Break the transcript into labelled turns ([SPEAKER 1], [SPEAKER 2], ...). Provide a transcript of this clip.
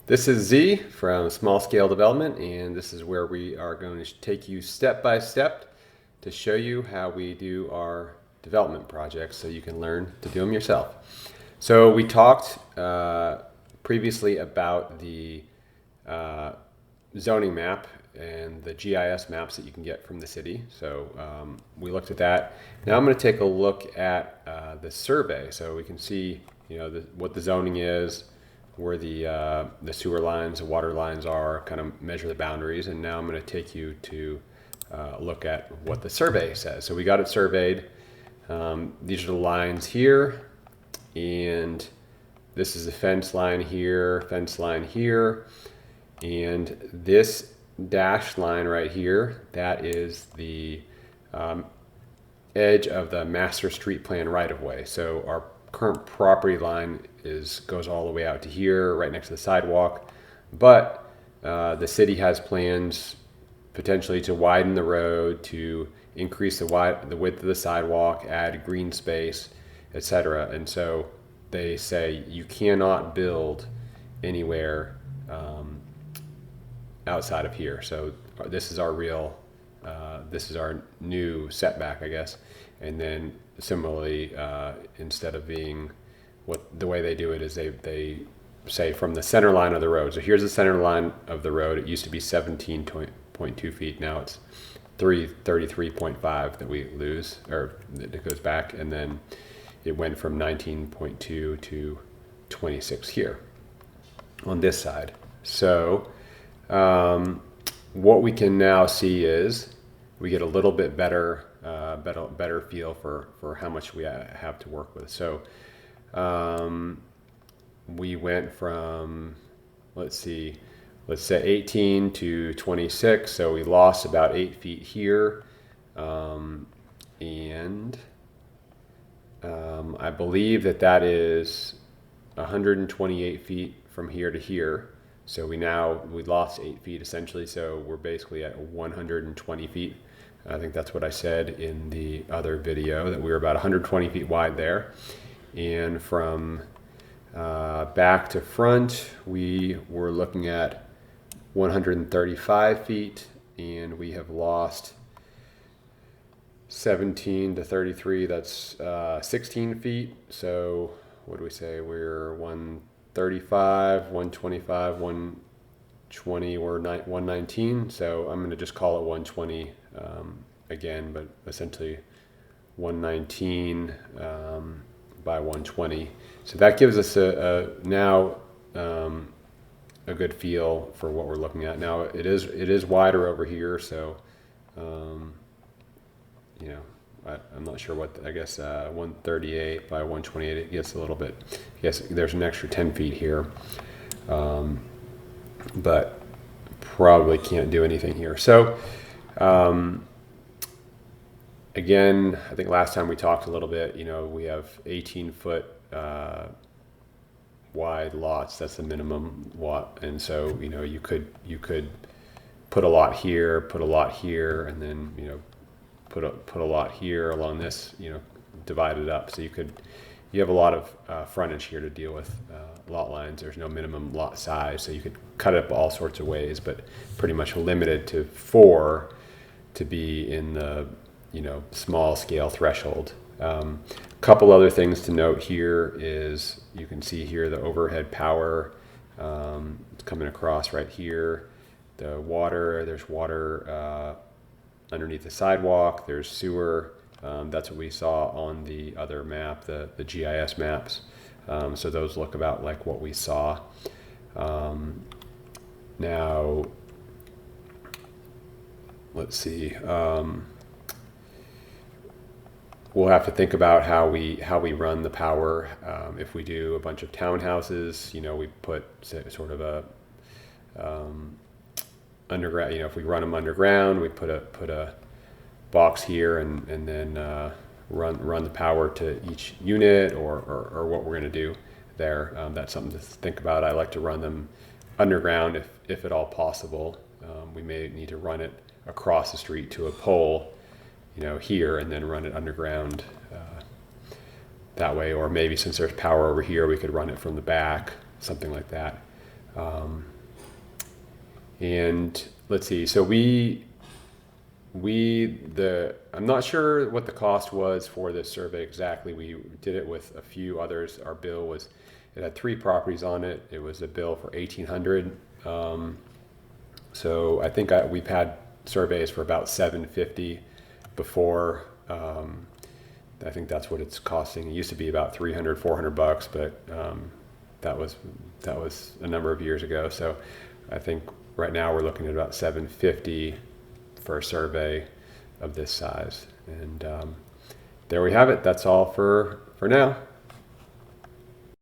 [SPEAKER 1] This is Z from Small Scale Development, and this is where we are going to take you step by step to show you how we do our development projects so you can learn to do them yourself. So we talked previously about the zoning map and the GIS maps that you can get from the city. So we looked at that. Now I'm going to take a look at the survey so we can see what the zoning is, where the sewer lines, the water lines are, kind of measure the boundaries. And now I'm going to take you to look at what the survey says. So we got it surveyed. These are the lines here, and this is the fence line here, and this dashed line right here, that is the edge of the master street plan right of way. So our current property line goes all the way out to here, right next to the sidewalk, but the city has plans potentially to widen the road, to increase the width of the sidewalk, add green space, etc. And so they say you cannot build anywhere outside of here. So this is our this is our new setback, I guess. And then similarly, instead of being the way they do it is they say from the center line of the road. So here's the center line of the road. It used to be 17.2 feet. Now it's 33.5 that we lose, or it goes back. And then it went from 19.2 to 26 here on this side. So what we can now see is we get a little bit better feel for how much we have to work with. So we went from, let's say 18 to 26, so we lost about 8 feet here, and I believe that is 128 feet from here to here. So we lost 8 feet essentially, so we're basically at 120 feet. I think that's what I said in the other video, that we were about 120 feet wide there. And from back to front, we were looking at 135 feet, and we have lost 17 to 33, that's 16 feet. So what do we say? We're 135, 125, 120, or 119. So I'm going to just call it 120 again, but essentially 119 by 120. So that gives us now a good feel for what we're looking at. Now it is wider over here, so I'm not sure what, I guess 138 by 128, it gets a little bit, I guess there's an extra 10 feet here, but probably can't do anything here. So again, I think last time we talked a little bit, we have 18-foot wide lots. That's the minimum lot, and so you could put a lot here, and then put a lot here along this, divide it up. So you have a lot of frontage here to deal with lot lines. There's no minimum lot size, so you could cut it up all sorts of ways, but pretty much limited to 4 to be in the small scale threshold. Couple other things to note here is you can see here the overhead power coming across right here. There's water underneath the sidewalk. There's sewer. That's what we saw on the other map, the GIS maps. So those look about like what we saw. Now, let's see. We'll have to think about how we run the power. If we do a bunch of townhouses, we put sort of a underground. If we run them underground, we put a box here and then run the power to each unit, or what we're going to do there. That's something to think about. I like to run them underground if at all possible. We may need to run it across the street to a pole, here, and then run it underground that way. Or maybe since there's power over here, we could run it from the back, something like that. And let's see, so I'm not sure what the cost was for this survey exactly. We did it with a few others. Our bill was, it had 3 properties on it. It was a bill for 1,800. So I think we've had surveys for about 750 before. I think that's what it's costing. It used to be about 300, 400 bucks, but that was a number of years ago. So I think right now we're looking at about 750 for a survey of this size. And there we have it. That's all for now.